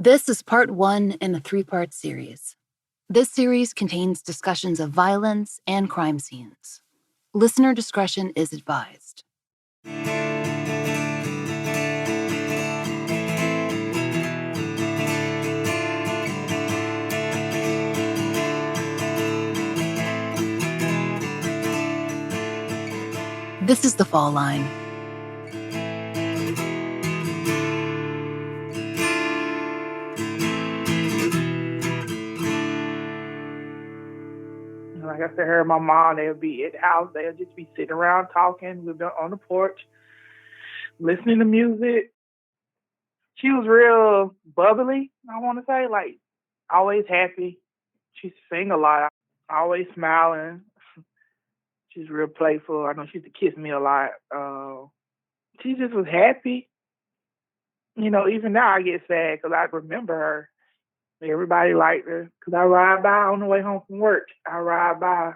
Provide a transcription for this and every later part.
This is part 1 in a 3-part series. This series contains discussions of violence and crime scenes. Listener discretion is advised. This is The Fall Line. Like I said, her and my mom, they'll be at the house. They'll just be sitting around talking. We'll be on the porch, listening to music. She was real bubbly, I want to say, like always happy. She sing a lot, always smiling. She's real playful. I know she used to kiss me a lot. She just was happy. You know, even now I get sad because I remember her. Everybody liked her because I ride by on the way home from work. I ride by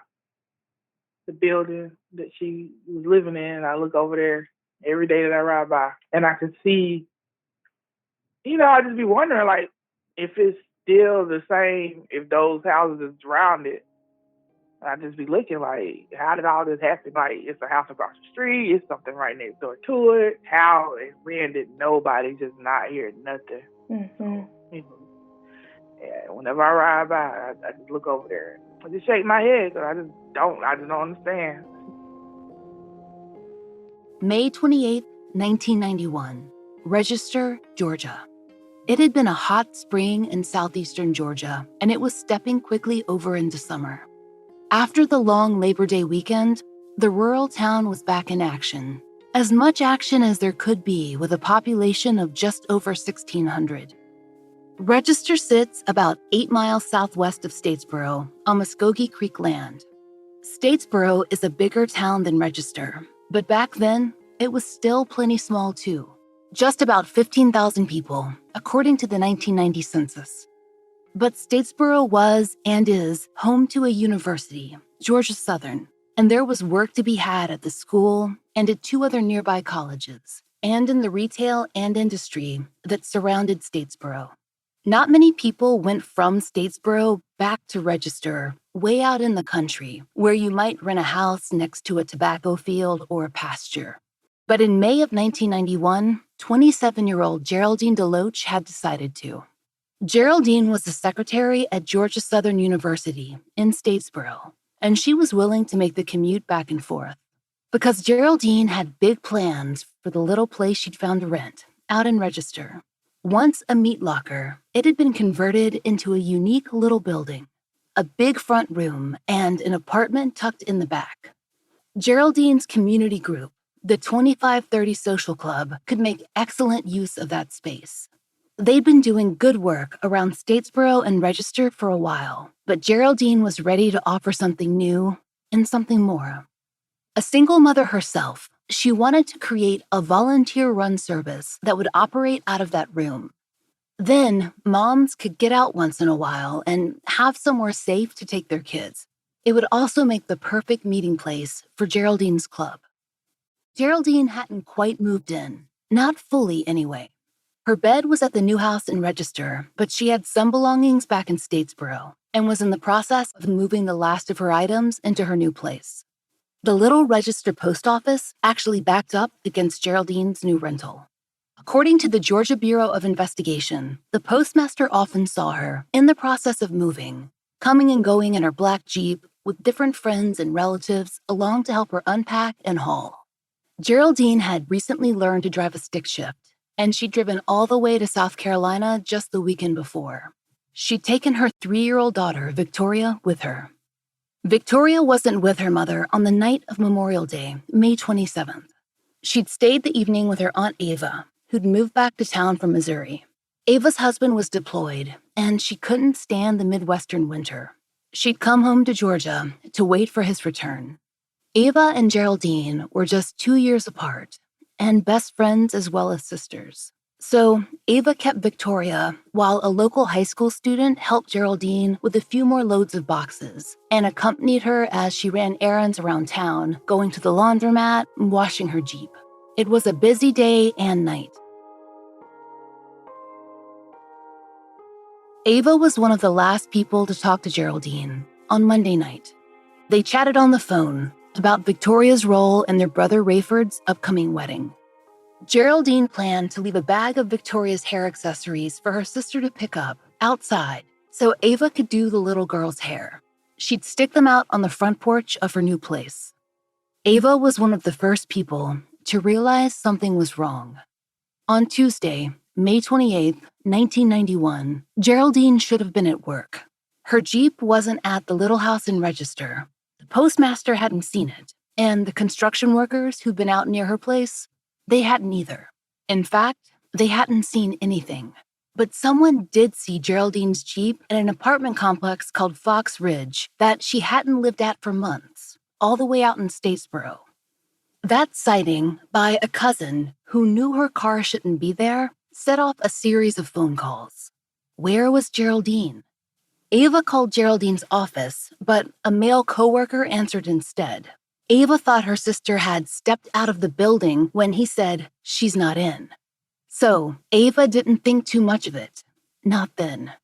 the building that she was living in. I look over there every day that I ride by, and I can see. You know, I just be wondering, like, if it's still the same, if those houses is around it. I just be looking like, how did all this happen? Like, it's a house across the street. It's something right next door to it. How and when did nobody just not hear nothing? Mm-hmm. You know, yeah, whenever I ride by, I just look over there. I just shake my head because I just don't understand. May 28, 1991, Register, Georgia. It had been a hot spring in southeastern Georgia, and it was stepping quickly over into summer. After the long Labor Day weekend, the rural town was back in action. As much action as there could be with a population of just over 1,600. Register sits about 8 miles southwest of Statesboro on Muskogee Creek land. Statesboro is a bigger town than Register, but back then, it was still plenty small too. Just about 15,000 people, according to the 1990 census. But Statesboro was and is home to a university, Georgia Southern, and there was work to be had at the school and at 2 other nearby colleges, and in the retail and industry that surrounded Statesboro. Not many people went from Statesboro back to Register, way out in the country, where you might rent a house next to a tobacco field or a pasture. But in May of 1991, 27-year-old Geraldine DeLoach had decided to. Geraldine was the secretary at Georgia Southern University in Statesboro, and she was willing to make the commute back and forth. Because Geraldine had big plans for the little place she'd found to rent, out in Register. Once a meat locker, it had been converted into a unique little building, a big front room, and an apartment tucked in the back. Geraldine's community group, the 2530 Social Club, could make excellent use of that space. They'd been doing good work around Statesboro and Register for a while, but Geraldine was ready to offer something new and something more. A single mother herself, she wanted to create a volunteer-run service that would operate out of that room. Then, moms could get out once in a while and have somewhere safe to take their kids. It would also make the perfect meeting place for Geraldine's club. Geraldine hadn't quite moved in, not fully anyway. Her bed was at the new house in Register, but she had some belongings back in Statesboro and was in the process of moving the last of her items into her new place. The little Register post office actually backed up against Geraldine's new rental. According to the Georgia Bureau of Investigation, the postmaster often saw her in the process of moving, coming and going in her black Jeep with different friends and relatives along to help her unpack and haul. Geraldine had recently learned to drive a stick shift, and she'd driven all the way to South Carolina just the weekend before. She'd taken her 3-year-old daughter, Victoria, with her. Victoria wasn't with her mother on the night of Memorial Day, May 27th. She'd stayed the evening with her Aunt Ava, who'd moved back to town from Missouri. Ava's husband was deployed, and she couldn't stand the Midwestern winter. She'd come home to Georgia to wait for his return. Ava and Geraldine were just 2 years apart, and best friends as well as sisters. So Ava kept Victoria while a local high school student helped Geraldine with a few more loads of boxes and accompanied her as she ran errands around town, going to the laundromat and washing her Jeep. It was a busy day and night. Ava was one of the last people to talk to Geraldine on Monday night. They chatted on the phone about Victoria's role in their brother Rayford's upcoming wedding. Geraldine planned to leave a bag of Victoria's hair accessories for her sister to pick up outside so Ava could do the little girl's hair. She'd stick them out on the front porch of her new place. Ava was one of the first people to realize something was wrong. On Tuesday, May 28, 1991, Geraldine should have been at work. Her Jeep wasn't at the little house in Register. The postmaster hadn't seen it, and the construction workers who'd been out near her place, they hadn't either. In fact, they hadn't seen anything. But someone did see Geraldine's Jeep in an apartment complex called Fox Ridge that she hadn't lived at for months, all the way out in Statesboro. That sighting by a cousin who knew her car shouldn't be there set off a series of phone calls. Where was Geraldine? Ava called Geraldine's office, but a male coworker answered instead. Ava thought her sister had stepped out of the building when he said, "She's not in." So Ava didn't think too much of it. Not then.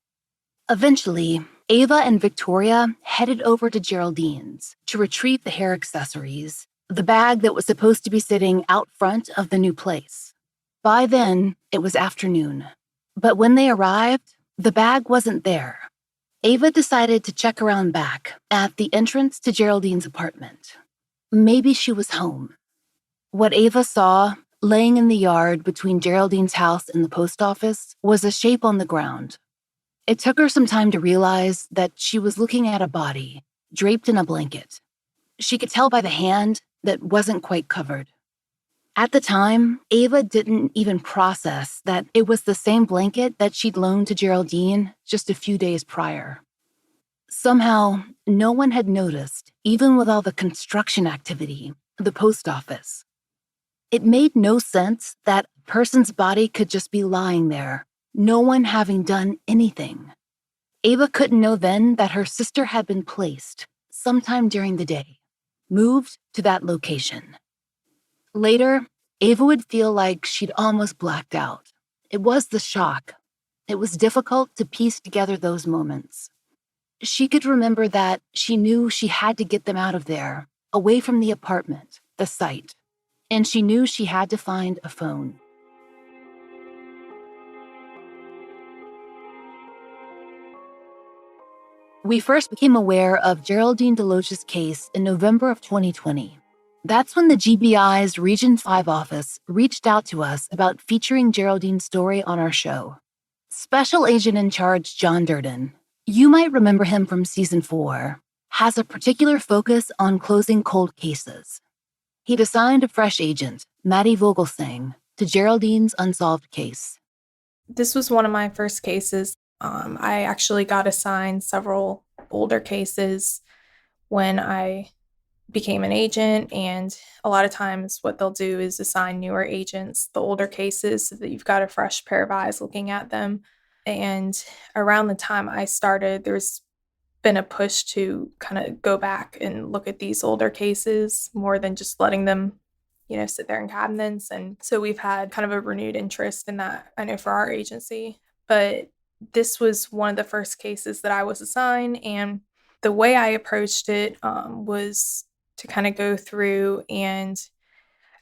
Eventually, Ava and Victoria headed over to Geraldine's to retrieve the hair accessories, the bag that was supposed to be sitting out front of the new place. By then, it was afternoon. But when they arrived, the bag wasn't there. Ava decided to check around back at the entrance to Geraldine's apartment. Maybe she was home. What Ava saw, laying in the yard between Geraldine's house and the post office, was a shape on the ground. It took her some time to realize that she was looking at a body, draped in a blanket. She could tell by the hand that wasn't quite covered. At the time, Ava didn't even process that it was the same blanket that she'd loaned to Geraldine just a few days prior. Somehow, no one had noticed, even with all the construction activity, the post office. It made no sense that a person's body could just be lying there, no one having done anything. Ava couldn't know then that her sister had been placed, sometime during the day, moved to that location. Later, Ava would feel like she'd almost blacked out. It was the shock. It was difficult to piece together those moments. She could remember that she knew she had to get them out of there, away from the apartment, the site, and she knew she had to find a phone. We first became aware of Geraldine DeLoach's case in November of 2020. That's when the GBI's Region 5 office reached out to us about featuring Geraldine's story on our show. Special Agent in Charge John Durden, you might remember him from Season 4, has a particular focus on closing cold cases. He'd assigned a fresh agent, Maddie Vogelsang, to Geraldine's unsolved case. This was one of my first cases. I actually got assigned several older cases when I became an agent, and a lot of times what they'll do is assign newer agents the older cases so that you've got a fresh pair of eyes looking at them. And around the time I started, there's been a push to kind of go back and look at these older cases more than just letting them, sit there in cabinets. And so we've had kind of a renewed interest in that, I know, for our agency. But this was one of the first cases that I was assigned, and the way I approached it was to kind of go through, and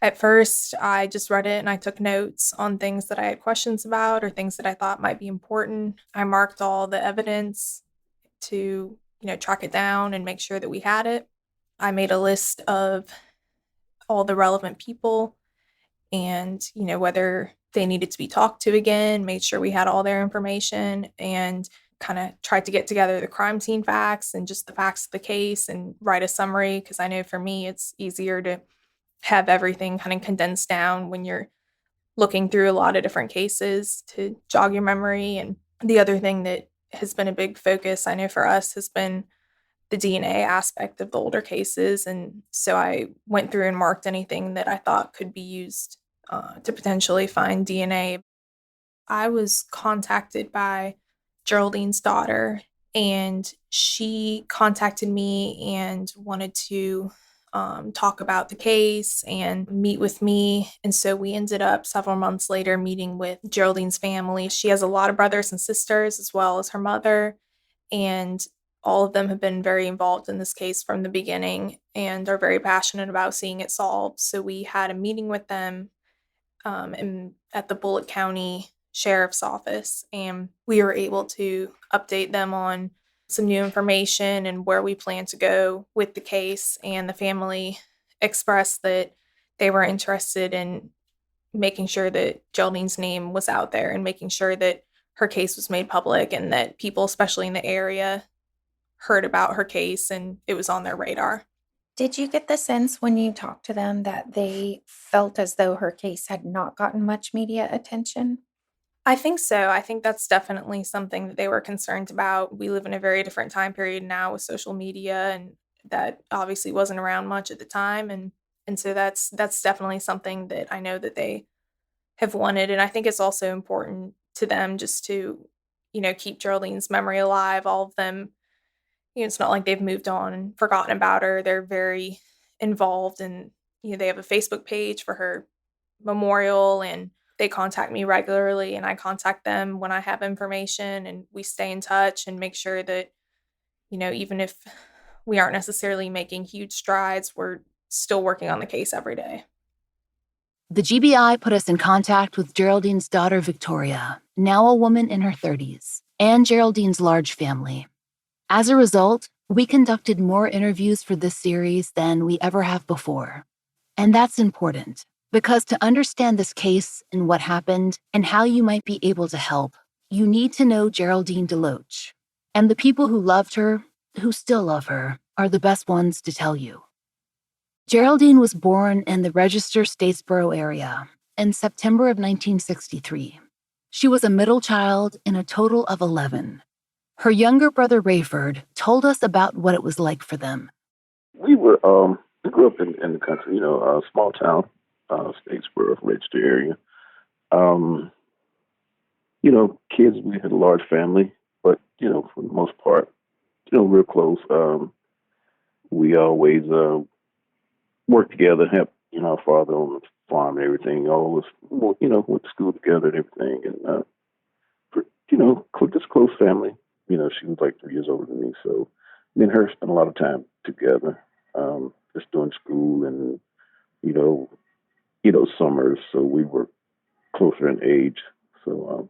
at first I just read it and I took notes on things that I had questions about or things that I thought might be important. I marked all the evidence to, track it down and make sure that we had it. I made a list of all the relevant people and, whether they needed to be talked to again, made sure we had all their information, and kind of tried to get together the crime scene facts and just the facts of the case and write a summary, because I know for me it's easier to have everything kind of condensed down when you're looking through a lot of different cases to jog your memory. And the other thing that has been a big focus, I know for us, has been the DNA aspect of the older cases. And so I went through and marked anything that I thought could be used to potentially find DNA. I was contacted by Geraldine's daughter, and she contacted me and wanted to talk about the case and meet with me. And so we ended up several months later meeting with Geraldine's family. She has a lot of brothers and sisters, as well as her mother. And all of them have been very involved in this case from the beginning and are very passionate about seeing it solved. So we had a meeting with them at the Bullitt County Sheriff's Office, and we were able to update them on some new information and where we plan to go with the case. And the family expressed that they were interested in making sure that Geraldine's name was out there and making sure that her case was made public and that people, especially in the area, heard about her case and it was on their radar. Did you get the sense when you talked to them that they felt as though her case had not gotten much media attention? I think so. I think that's definitely something that they were concerned about. We live in a very different time period now with social media, and that obviously wasn't around much at the time. And so that's definitely something that I know that they have wanted. And I think it's also important to them just to, keep Geraldine's memory alive. All of them, it's not like they've moved on and forgotten about her. They're very involved, and they have a Facebook page for her memorial, and they contact me regularly, and I contact them when I have information, and we stay in touch and make sure that, even if we aren't necessarily making huge strides, we're still working on the case every day. The GBI put us in contact with Geraldine's daughter, Victoria, now a woman in her 30s, and Geraldine's large family. As a result, we conducted more interviews for this series than we ever have before. And that's important, because to understand this case and what happened and how you might be able to help, you need to know Geraldine DeLoach. And the people who loved her, who still love her, are the best ones to tell you. Geraldine was born in the Register Statesboro area in September of 1963. She was a middle child in a total of 11. Her younger brother, Rayford, told us about what it was like for them. We grew up in the country, a small town, Statesboro, Register area. Kids, we had a large family, but, for the most part, real close. We always worked together, helped, our father on the farm and everything. Always, went to school together and everything. And, just close family. She was like 3 years older than me. So me and her spent a lot of time together, just doing school and, summers. So we were closer in age. So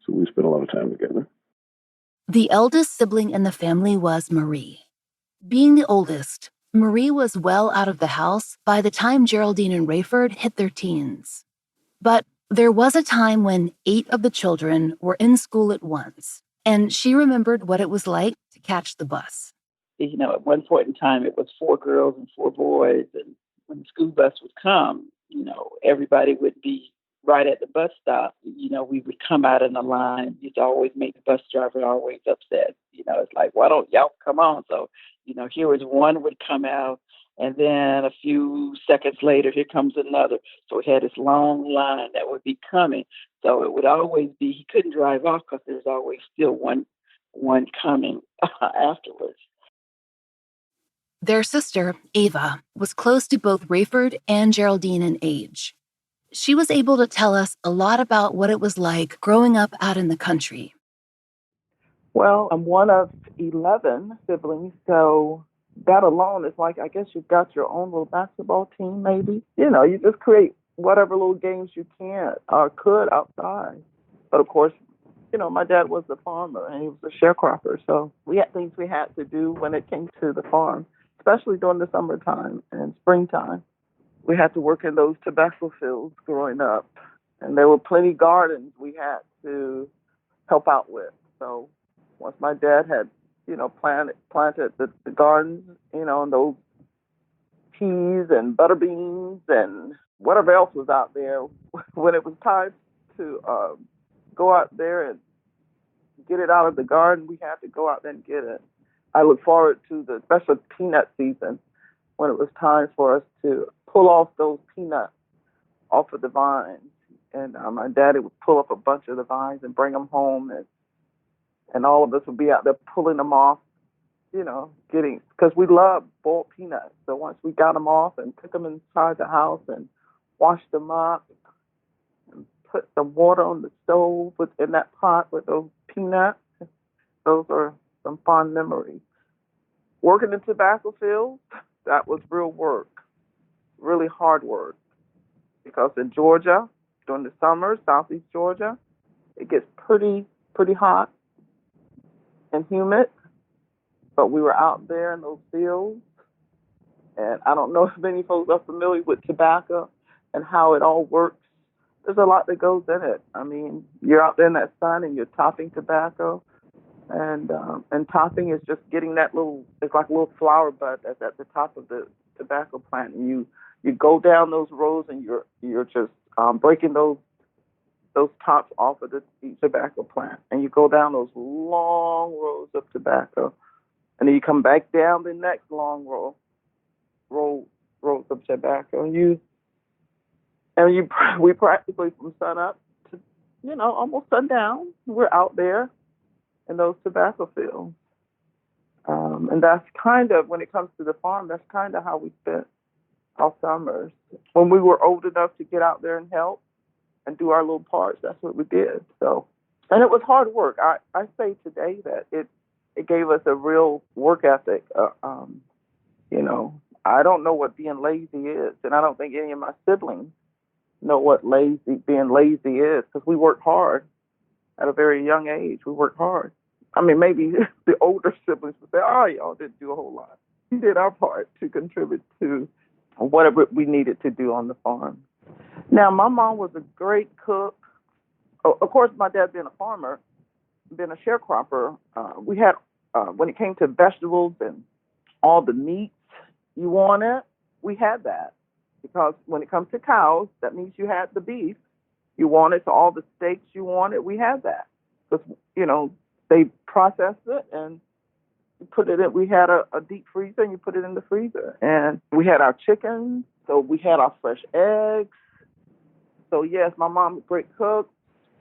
we spent a lot of time together. The eldest sibling in the family was Marie. Being the oldest, Marie was well out of the house by the time Geraldine and Rayford hit their teens. But there was a time when 8 of the children were in school at once, and she remembered what it was like to catch the bus. At one point in time, it was 4 girls and 4 boys, and when the school bus would come, everybody would be right at the bus stop. We would come out in a line. You'd always make the bus driver always upset. It's like, why don't y'all come on? So, here was one would come out, and then a few seconds later, here comes another. So we had this long line that would be coming. So it would always be, he couldn't drive off because there's always still one coming afterwards. Their sister, Ava, was close to both Rayford and Geraldine in age. She was able to tell us a lot about what it was like growing up out in the country. Well, I'm one of 11 siblings, so that alone is like, I guess you've got your own little basketball team, maybe. You just create whatever little games you can or could outside. But of course, my dad was a farmer and he was a sharecropper, so we had things we had to do when it came to the farm, especially during the summertime and springtime. We had to work in those tobacco fields growing up, and there were plenty of gardens we had to help out with. So once my dad had, planted the gardens, and those peas and butter beans and whatever else was out there, when it was time to go out there and get it out of the garden, we had to go out there and get it. I look forward to the special peanut season when it was time for us to pull off those peanuts off of the vines. And my daddy would pull up a bunch of the vines and bring them home, and all of us would be out there pulling them off, getting, because we love boiled peanuts. So once we got them off and took them inside the house and washed them up and put some water on the stove in that pot with those peanuts, those are some fond memories. Working in tobacco fields, that was real work, really hard work. Because in Georgia, during the summer, southeast Georgia, it gets pretty hot and humid. But we were out there in those fields, and I don't know if many folks are familiar with tobacco and how it all works. There's a lot that goes in it. I mean, you're out there in that sun and you're topping tobacco, and topping is just getting that it's like a little flower bud that's at the top of the tobacco plant, and you go down those rows and you're just breaking those tops off of the tobacco plant, and you go down those long rows of tobacco. And then you come back down the next long rows of tobacco, we practically from sun up to almost sundown, we're out there in those tobacco fields, and that's kind of, when it comes to the farm, that's kind of how we spent our summers. When we were old enough to get out there and help and do our little parts, that's what we did. So, and it was hard work. I say today that it gave us a real work ethic. I don't know what being lazy is, and I don't think any of my siblings know what being lazy is, because we worked hard at a very young age. We worked hard. I mean, maybe the older siblings would say, "Oh, y'all didn't do a whole lot." We did our part to contribute to whatever we needed to do on the farm. Now, my mom was a great cook. Of course, my dad being a farmer, been a sharecropper, we had, when it came to vegetables and all the meats you wanted, we had that. Because when it comes to cows, that means you had the beef you wanted, so all the steaks you wanted, we had that. Because, they processed it and you put it in, we had a deep freezer and you put it in the freezer. And we had our chickens, so we had our fresh eggs. So yes, my mom was a great cook.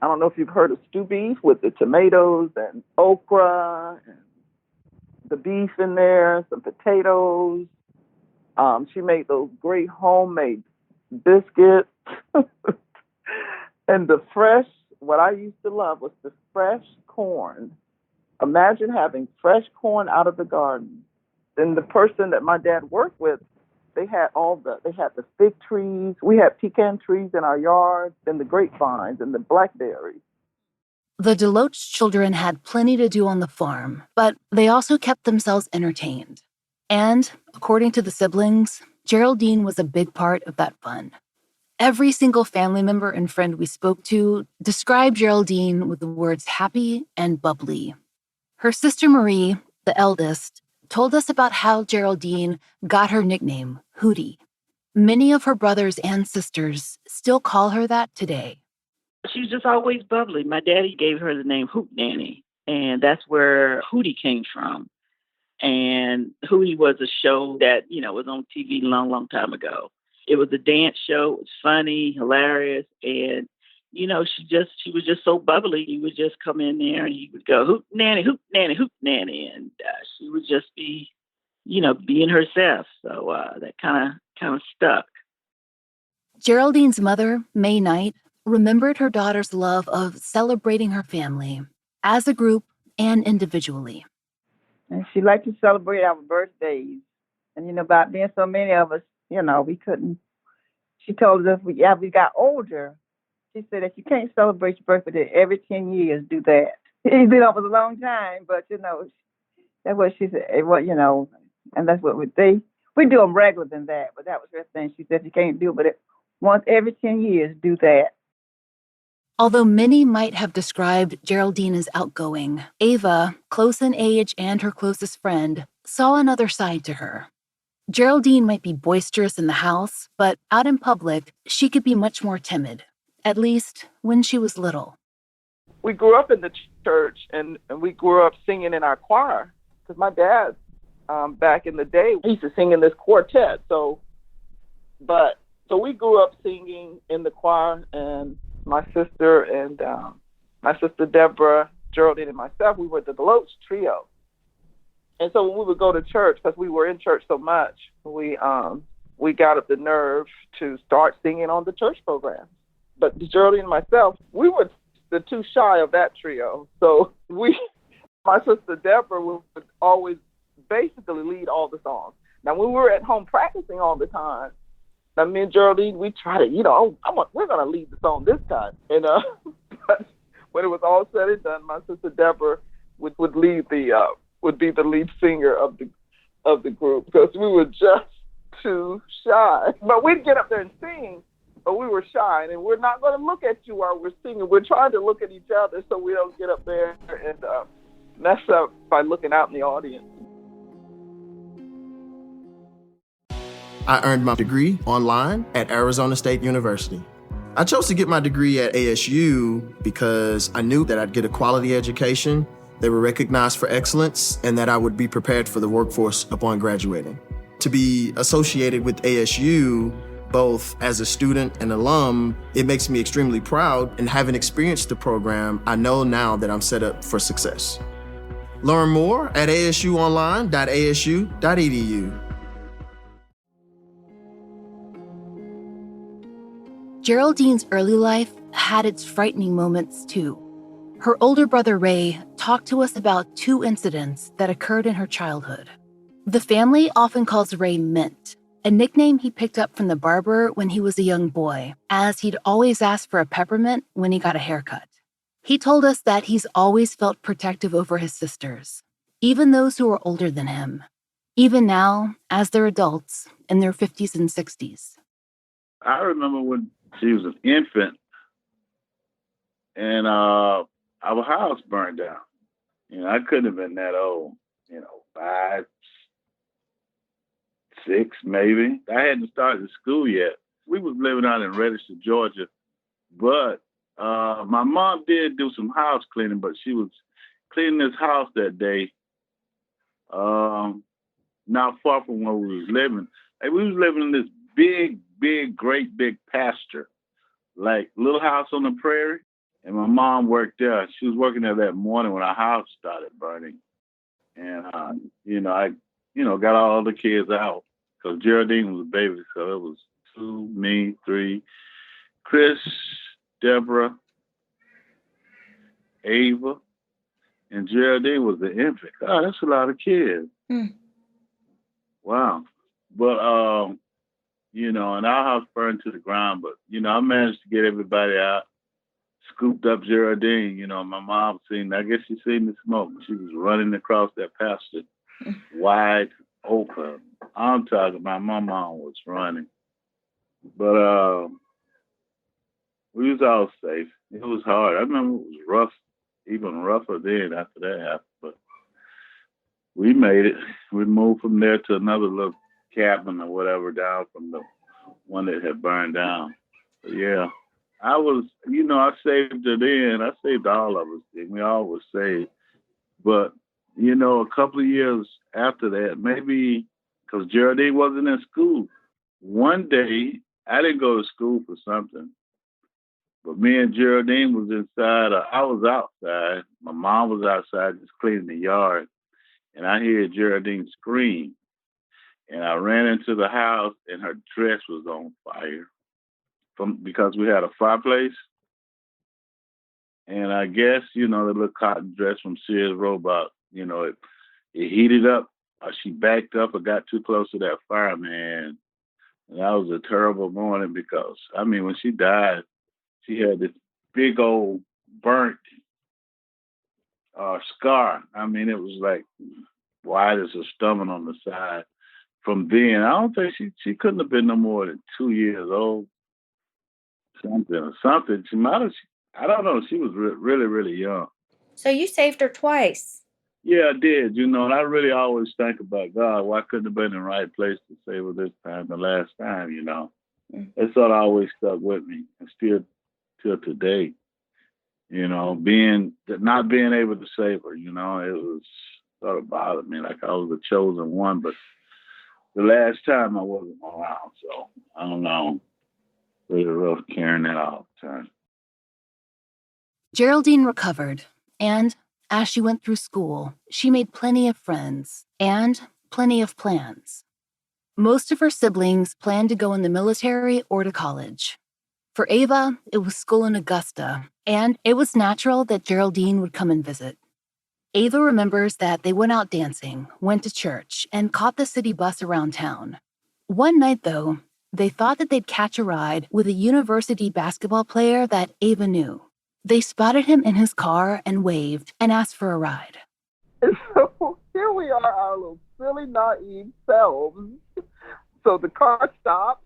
I don't know if you've heard of stew beef with the tomatoes and okra and the beef in there, some potatoes. She made those great homemade biscuits. And what I used to love was the fresh corn. Imagine having fresh corn out of the garden. Then the person that my dad worked with, they had the fig trees. We had pecan trees in our yard, and the grapevines and the blackberries. The DeLoach children had plenty to do on the farm, but they also kept themselves entertained. And, according to the siblings, Geraldine was a big part of that fun. Every single family member and friend we spoke to described Geraldine with the words happy and bubbly. Her sister Marie, the eldest, told us about how Geraldine got her nickname, Whoodie. Many of her brothers and sisters still call her that today. She was just always bubbly. My daddy gave her the name Hoot Nanny, and that's where Whoodie came from. And Whoodie was a show that, was on TV a long, long time ago. It was a dance show. It was funny, hilarious, and, she was just so bubbly. You would just come in there and you would go, Hoot Nanny, Hoot Nanny, Hoot Nanny, and she would just be, being herself. So that kind of stuck. Geraldine's mother, May Knight, remembered her daughter's love of celebrating her family, as a group and individually. And she liked to celebrate our birthdays. And, about being so many of us, we couldn't. She told us, we got older. She said that you can't celebrate your birthday every 10 years, do that. It's been over a long time, but, that's what she said. Well, and that's what we do them regular than that, but that was her thing. She said you can't do it, but once every 10 years, do that. Although many might have described Geraldine as outgoing, Ava, close in age and her closest friend, saw another side to her. Geraldine might be boisterous in the house, but out in public, she could be much more timid, at least when she was little. We grew up in the church, and we grew up singing in our choir, because my dad, back in the day, he used to sing in this quartet. So we grew up singing in the choir, and my sister Deborah, Geraldine, and myself, we were the DeLoach trio. And so when we would go to church, because we were in church so much, we got up the nerve to start singing on the church program. But Geraldine and myself, we were the two shy of that trio. So my sister Deborah would always basically lead all the songs. Now, when we were at home practicing all the time, now me and Geraldine, we try to, we're going to lead the song this time. And but when it was all said and done, my sister Deborah would lead would be the lead singer of the group, because we were just too shy. But we'd get up there and sing, but we were shy, and we're not going to look at you while we're singing. We're trying to look at each other so we don't get up there and mess up by looking out in the audience. I earned my degree online at Arizona State University. I chose to get my degree at ASU because I knew that I'd get a quality education, they were recognized for excellence, and that I would be prepared for the workforce upon graduating. To be associated with ASU, both as a student and alum, it makes me extremely proud, and having experienced the program, I know now that I'm set up for success. Learn more at asuonline.asu.edu. Geraldine's early life had its frightening moments too. Her older brother Ray talked to us about two incidents that occurred in her childhood. The family often calls Ray Mint, a nickname he picked up from the barber when he was a young boy, as he'd always ask for a peppermint when he got a haircut. He told us that he's always felt protective over his sisters, even those who were older than him, even now as they're adults in their 50s and 60s. I remember when she was an infant and our house burned down. I couldn't have been that old, 5, 6 maybe. I hadn't started school yet. We was living out in Register, Georgia, but my mom did do some house cleaning, but she was cleaning this house that day, not far from where we was living. And we was living in this great big pasture, like little house on the prairie. And my mom worked there. She was working there that morning when our house started burning. And, I, got all the kids out, because Geraldine was a baby. So it was 2, me, 3, Chris, Deborah, Ava, and Geraldine was the infant. God, that's a lot of kids. Wow. But, and our house burned to the ground. But, I managed to get everybody out, scooped up Geraldine. My mom I guess she seen the smoke. She was running across that pasture wide open. I'm talking about my mom was running. But we was all safe. It was hard. I remember it was rough, even rougher then after that happened. But we made it. We moved from there to another little cabin or whatever down from the one that had burned down. But yeah, I was, I saved her then. I saved all of us. We all were saved. But, a couple of years after that, maybe because Geraldine wasn't in school, one day I didn't go to school for something. But me and Geraldine was inside. I was outside. My mom was outside just cleaning the yard. And I heard Geraldine scream. And I ran into the house, and her dress was on fire because we had a fireplace. And I guess, the little cotton dress from Sears Roebuck, it heated up. She backed up or got too close to that fire, man. And that was a terrible morning because, when she died, she had this big old burnt scar. It was like wide as a stomach on the side. From then, I don't think she couldn't have been no more than 2 years old. Something. She might have. I don't know. She was really, really young. So you saved her twice. Yeah, I did. And I really always think about God. Why couldn't have been in the right place to save her this time, the last time? That sort of always stuck with me, and still till today. Not being able to save her. It was sort of bothered me, like I was the chosen one, but the last time I wasn't around, so I don't know. Really rough carrying that all the time. Geraldine recovered, and As she went through school, she made plenty of friends and plenty of plans. Most of her siblings planned to go in the military or to college. For Ava, it was school in Augusta, and it was natural that Geraldine would come and visit. Ava remembers that they went out dancing, went to church, and caught the city bus around town. One night, though, they thought that they'd catch a ride with a university basketball player that Ava knew. They spotted him in his car and waved and asked for a ride. And so here we are, our little silly, naive selves. So the car stops.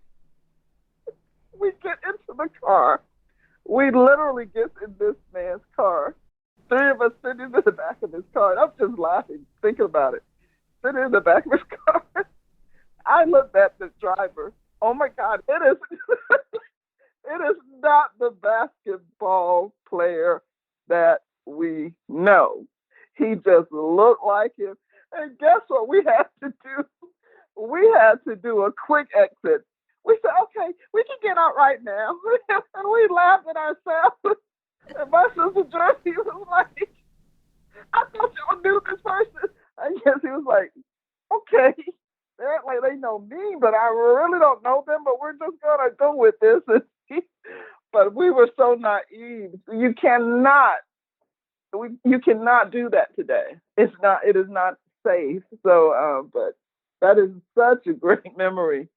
We get into the car. We literally get in this man's car. Three of us sitting in the back of his car. And I'm just laughing, thinking about it. Sitting in the back of his car. I looked at the driver. Oh my God, it is not the basketball player that we know. He just looked like him. And guess what we had to do? We had to do a quick exit. We said, okay, we can get out right now. And we laughed at ourselves. And my sister Josie was like, I thought y'all knew this person. I guess he was like, okay. They're like, they know me, but I really don't know them, but we're just going to go with this. But we were so naive. You cannot do that today. It is not safe. So, but that is such a great memory.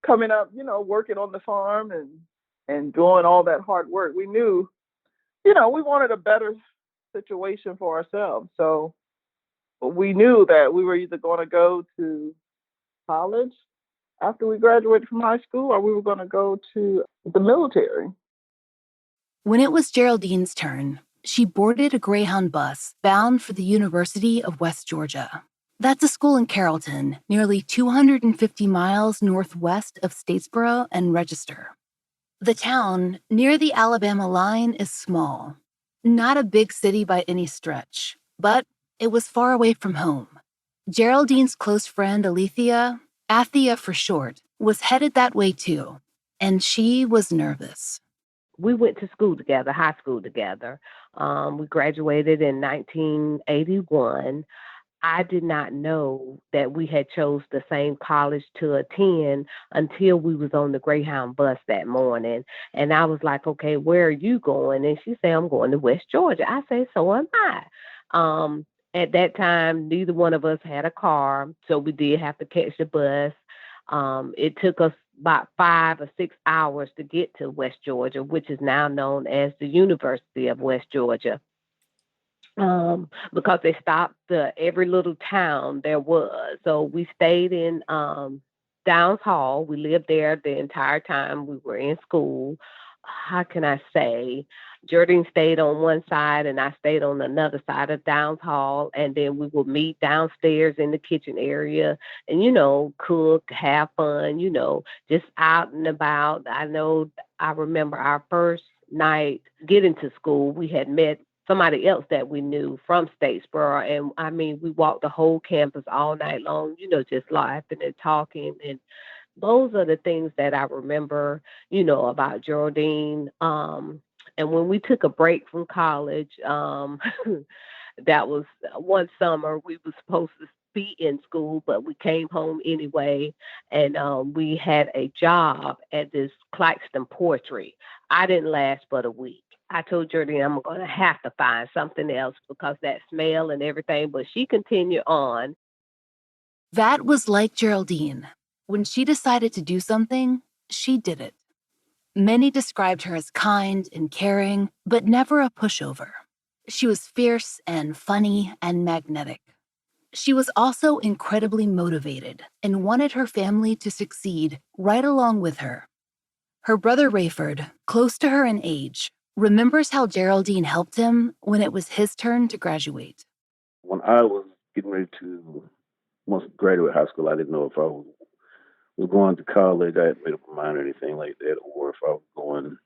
Coming up, working on the farm and doing all that hard work. We knew, we wanted a better situation for ourselves. So we knew that we were either going to go to college after we graduated from high school, or we were going to go to the military. When it was Geraldine's turn, she boarded a Greyhound bus bound for the University of West Georgia. That's a school in Carrollton, nearly 250 miles northwest of Statesboro and Register. The town, near the Alabama line, is small. Not a big city by any stretch, but it was far away from home. Geraldine's close friend Alethea for short, was headed that way too, and she was nervous. We went to school together, high school together. We graduated in 1981. I did not know that we had chose the same college to attend until we was on the Greyhound bus that morning. And I was like, okay, where are you going? And she said, I'm going to West Georgia. I said, so am I. At that time, neither one of us had a car, so we did have to catch the bus. It took us about 5 or 6 hours to get to West Georgia, which is now known as the University of West Georgia. Because they stopped every little town there was. So we stayed in Downs Hall. We lived there the entire time we were in school. How can I say? Geraldine stayed on one side and I stayed on another side of Downs Hall. And then we would meet downstairs in the kitchen area and, cook, have fun, just out and about. I remember our first night getting to school, we had met somebody else that we knew from Statesboro. And we walked the whole campus all night long, just laughing and talking. And those are the things that I remember, about Geraldine. And when we took a break from college, that was one summer we were supposed to be in school, but we came home anyway. And we had a job at this Claxton Poetry. I didn't last but a week. I told Geraldine I'm going to have to find something else because that smell and everything, but she continued on. That was like Geraldine. When she decided to do something, she did it. Many described her as kind and caring, but never a pushover. She was fierce and funny and magnetic. She was also incredibly motivated and wanted her family to succeed right along with her. Her brother Rayford, close to her in age, remembers how Geraldine helped him when it was his turn to graduate. When I was getting ready to once graduate high school, I didn't know if I was going to college. I hadn't made up my mind or anything like that, or if I was going,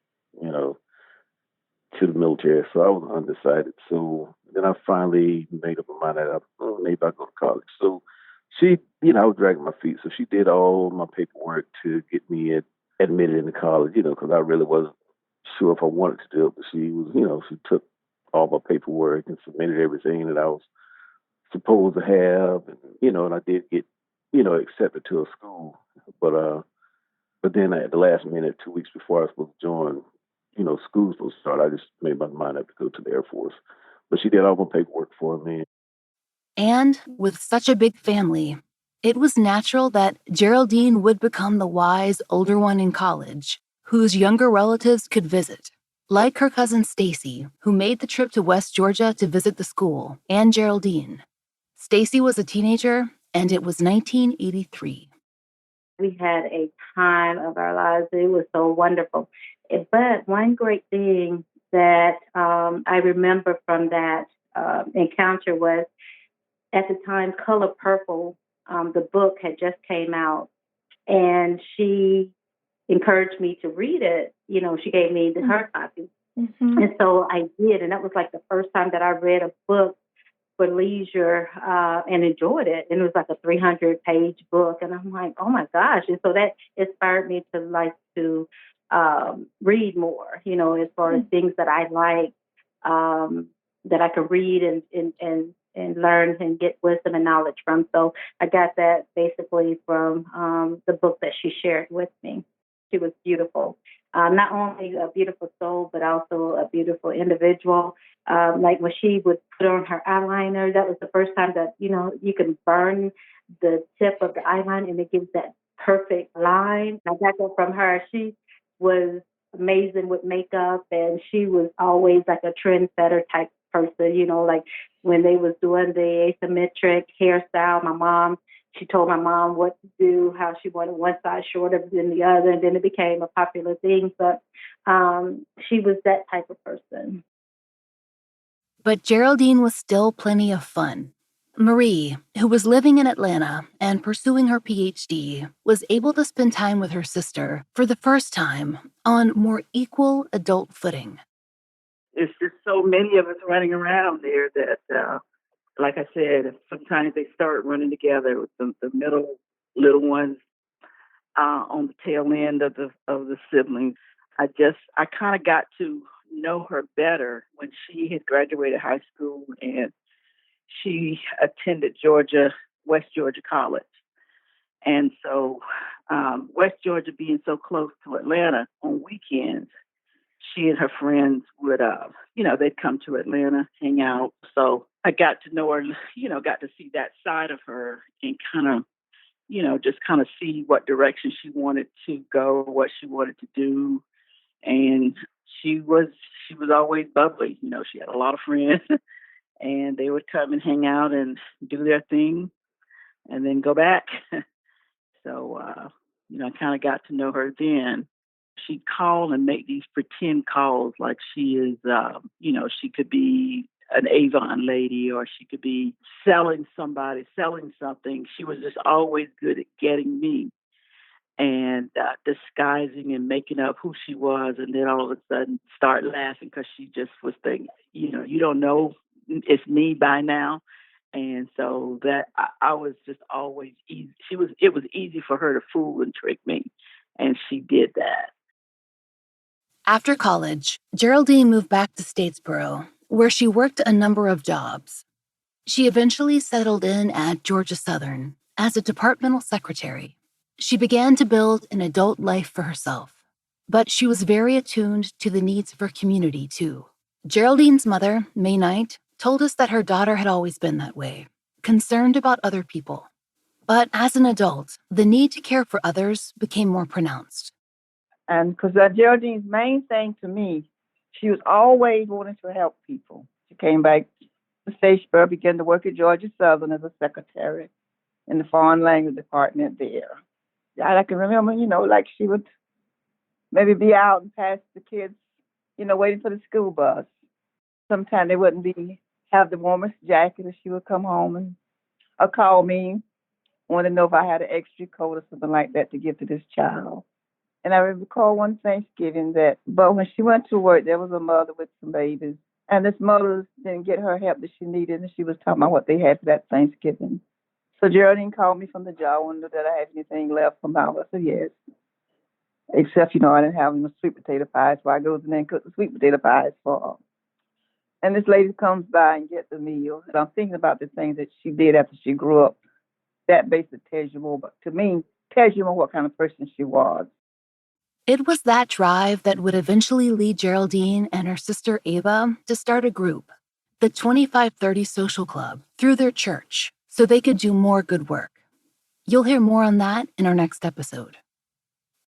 to the military. So I was undecided. So then I finally made up my mind that maybe I'll go to college. So she, I was dragging my feet. So she did all my paperwork to get me admitted into college, because I really wasn't sure if I wanted to do it. But she was, she took all my paperwork and submitted everything that I was supposed to have, and I did get, accepted to a school, but then at the last minute, 2 weeks before I was supposed to join, school was supposed to start, I just made my mind up to go to the Air Force. But she did all my paperwork for me. And with such a big family, it was natural that Geraldine would become the wise older one in college, whose younger relatives could visit, like her cousin Stacy, who made the trip to West Georgia to visit the school, and Geraldine. Stacy was a teenager, and it was 1983. We had a time of our lives. It was so wonderful. But one great thing that I remember from that encounter was, at the time, Color Purple, the book had just came out, and she encouraged me to read it. She gave me her copy. Mm-hmm. And so I did. And that was like the first time that I read a book for leisure and enjoyed it. And it was like a 300-page book. And I'm like, oh my gosh. And so that inspired me to like to read more, as far as things that I like, that I could read and learn and get wisdom and knowledge from. So I got that basically from the book that she shared with me. She was beautiful. Not only a beautiful soul, but also a beautiful individual. Like when she would put on her eyeliner, that was the first time that, you can burn the tip of the eyeliner and it gives that perfect line. I got that from her. She was amazing with makeup, and she was always like a trendsetter type person, like when they was doing the asymmetric hairstyle, she told my mom what to do, how she wanted one side shorter than the other, and then it became a popular thing. But she was that type of person. But Geraldine was still plenty of fun. Marie, who was living in Atlanta and pursuing her PhD, was able to spend time with her sister for the first time on more equal adult footing. It's just so many of us running around there that, like I said, sometimes they start running together with the middle little ones on the tail end of the siblings. I kind of got to know her better when she had graduated high school and she attended West Georgia College. And so West Georgia being so close to Atlanta, on weekends, she and her friends would, they'd come to Atlanta, hang out. So I got to know her, got to see that side of her and kind of, just kind of see what direction she wanted to go, what she wanted to do. And she was always bubbly. She had a lot of friends and they would come and hang out and do their thing and then go back. So, I kind of got to know her then. She'd call and make these pretend calls like she is, she could be an Avon lady or she could be selling something. She was just always good at getting me and disguising and making up who she was, and then all of a sudden start laughing because she just was thinking, you don't know it's me by now. And so that I was just always easy. It was easy for her to fool and trick me, and she did that. After college, Geraldine moved back to Statesboro, where she worked a number of jobs. She eventually settled in at Georgia Southern as a departmental secretary. She began to build an adult life for herself, but she was very attuned to the needs of her community, too. Geraldine's mother, May Knight, told us that her daughter had always been that way, concerned about other people. But as an adult, the need to care for others became more pronounced. And because Geraldine's main thing to me, she was always wanting to help people. She came back to Statesboro, began to work at Georgia Southern as a secretary in the foreign language department there. I can remember, like she would maybe be out and pass the kids, waiting for the school bus. Sometimes they wouldn't have the warmest jacket, and she would come home and call me, wanted to know if I had an extra coat or something like that to give to this child. And I recall one Thanksgiving but when she went to work, there was a mother with some babies. And this mother didn't get her help that she needed, and she was talking about what they had for that Thanksgiving. So Geraldine called me from the job, wondered that I had anything left from house. I said, yes. Except, I didn't have any sweet potato pies, so I goes in there and cooked the sweet potato pies for her. And this lady comes by and gets a meal. So I'm thinking about the things that she did after she grew up. That basically tells you more, but to me, tells you more what kind of person she was. It was that drive that would eventually lead Geraldine and her sister Ava to start a group, the 2530 Social Club, through their church, so they could do more good work. You'll hear more on that in our next episode.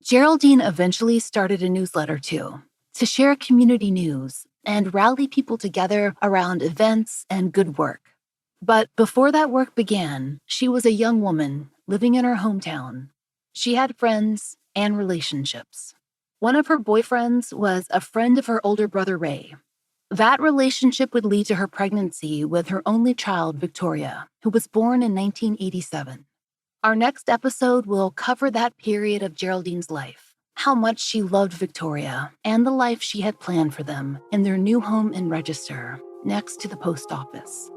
Geraldine eventually started a newsletter too, to share community news and rally people together around events and good work. But before that work began, she was a young woman living in her hometown. She had friends and relationships. One of her boyfriends was a friend of her older brother, Ray. That relationship would lead to her pregnancy with her only child, Victoria, who was born in 1987. Our next episode will cover that period of Geraldine's life, how much she loved Victoria, and the life she had planned for them in their new home in Register, next to the post office.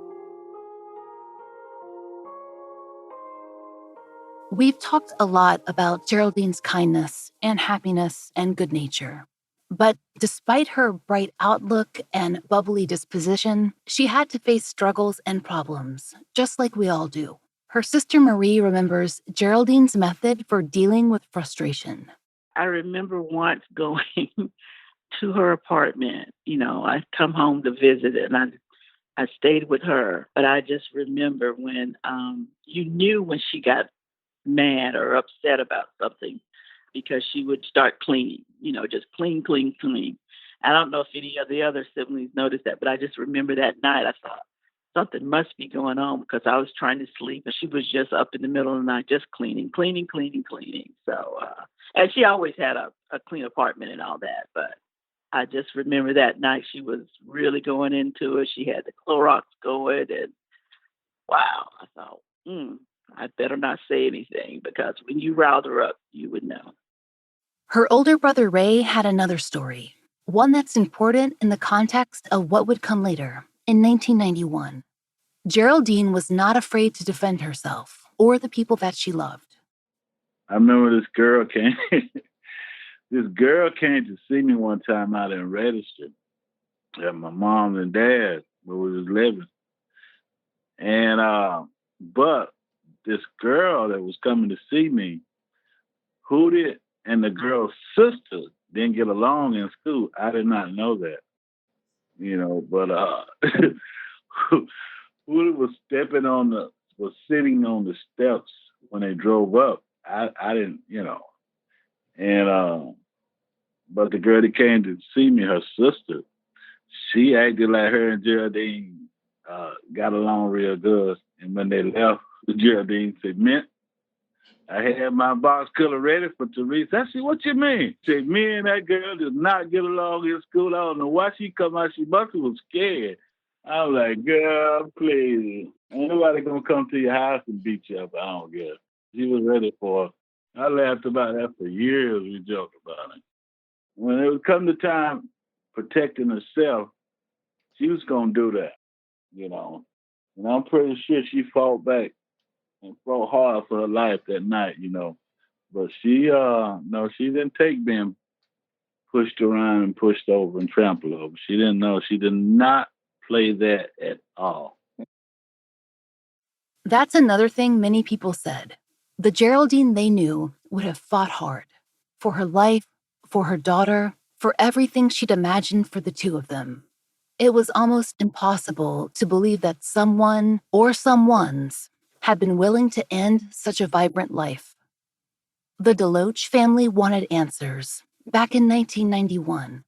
We've talked a lot about Geraldine's kindness and happiness and good nature. But despite her bright outlook and bubbly disposition, she had to face struggles and problems, just like we all do. Her sister Marie remembers Geraldine's method for dealing with frustration. I remember once going to her apartment. I'd come home to visit and I stayed with her. But I just remember when you knew when she got mad or upset about something, because she would start cleaning, just clean, clean, clean. I don't know if any of the other siblings noticed that, but I just remember that night I thought something must be going on, because I was trying to sleep and she was just up in the middle of the night, just cleaning, cleaning, cleaning, cleaning. So, and she always had a clean apartment and all that, but I just remember that night she was really going into it. She had the Clorox going, and wow, I thought, I better not say anything, because when you riled her up, you would know. Her older brother Ray had another story, one that's important in the context of what would come later, in 1991. Geraldine was not afraid to defend herself or the people that she loved. I remember this girl came to see me one time out in Register at my mom and dad where we was living. And but this girl that was coming to see me, Whoodie and the girl's sister didn't get along in school. I did not know that. But Whoodie was sitting on the steps when they drove up. I didn't, and but the girl that came to see me, her sister, she acted like her and Geraldine got along real good. And when they left, Geraldine said, "Mint, I had my box color ready for Teresa." I said, "What you mean?" She said, "Me and that girl did not get along in school. I don't know why she come out. She must have was scared." I was like, "Girl, please. Ain't nobody gonna come to your house and beat you up. I don't get it." She was ready for it. I laughed about that for years. We joked about it. When it would come to time protecting herself, she was gonna do that, And I'm pretty sure she fought back and fought hard for her life that night, But she she didn't take being pushed around and pushed over and trampled over. She didn't know. She did not play that at all. That's another thing many people said. The Geraldine they knew would have fought hard for her life, for her daughter, for everything she'd imagined for the two of them. It was almost impossible to believe that someone or someones had been willing to end such a vibrant life. The DeLoach family wanted answers back in 1991.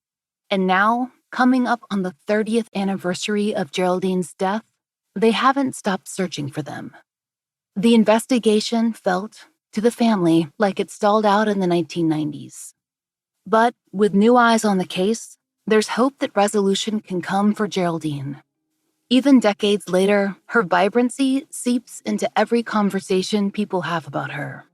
And now, coming up on the 30th anniversary of Geraldine's death, they haven't stopped searching for them. The investigation felt, to the family, like it stalled out in the 1990s. But with new eyes on the case, there's hope that resolution can come for Geraldine. Even decades later, her vibrancy seeps into every conversation people have about her.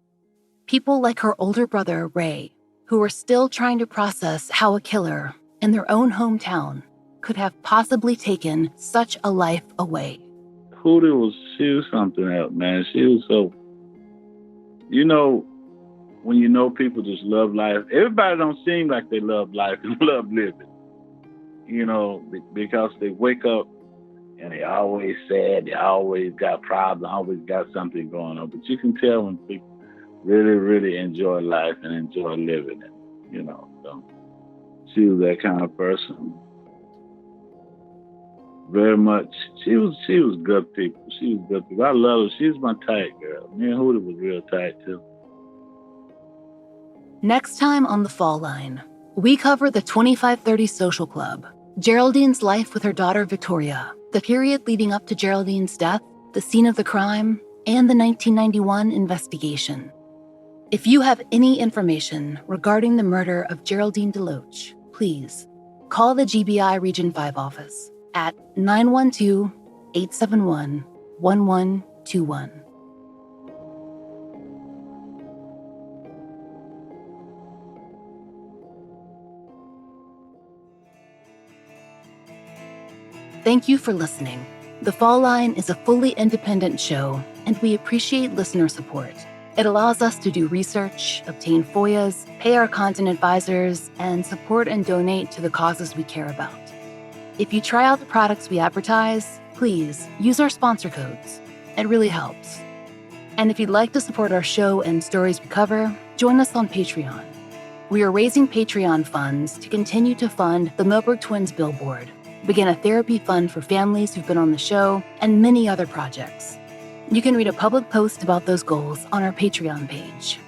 People like her older brother, Ray, who are still trying to process how a killer in their own hometown could have possibly taken such a life away. Whoodie she was something else, man. She was so, when people just love life, everybody don't seem like they love life and love living. because they wake up and they always sad, they always got problems, always got something going on. But you can tell when people really, really enjoy life and enjoy living it, So she was that kind of person. Very much. She was good people. She was good people. I love her. She was my tight girl. Me and Whoodie was real tight too. Next time on The Fall Line, we cover the 2530 Social Club, Geraldine's life with her daughter Victoria, the period leading up to Geraldine's death, the scene of the crime, and the 1991 investigation. If you have any information regarding the murder of Geraldine DeLoach, please call the GBI Region 5 office at 912-871-1121. Thank you for listening. The Fall Line is a fully independent show, and we appreciate listener support. It allows us to do research, obtain FOIAs, pay our content advisors, and support and donate to the causes we care about. If you try out the products we advertise, please use our sponsor codes. It really helps. And if you'd like to support our show and stories we cover, join us on Patreon. We are raising Patreon funds to continue to fund the Milberg Twins billboard, begin a therapy fund for families who've been on the show, and many other projects. You can read a public post about those goals on our Patreon page.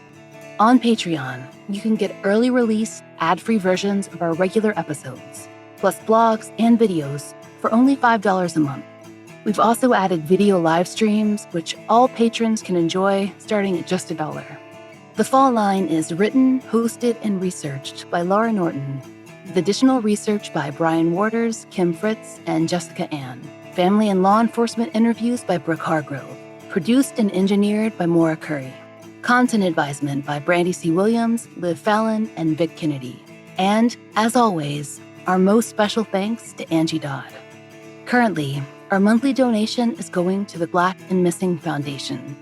On Patreon, you can get early release, ad-free versions of our regular episodes, plus blogs and videos for only $5 a month. We've also added video live streams, which all patrons can enjoy starting at just $1. The Fall Line is written, hosted, and researched by Laura Norton, with additional research by Brian Waters, Kim Fritz, and Jessica Ann. Family and law enforcement interviews by Brooke Hargrove. Produced and engineered by Maura Curry. Content advisement by Brandy C. Williams, Liv Fallon, and Vic Kennedy. And, as always, our most special thanks to Angie Dodd. Currently, our monthly donation is going to the Black and Missing Foundation.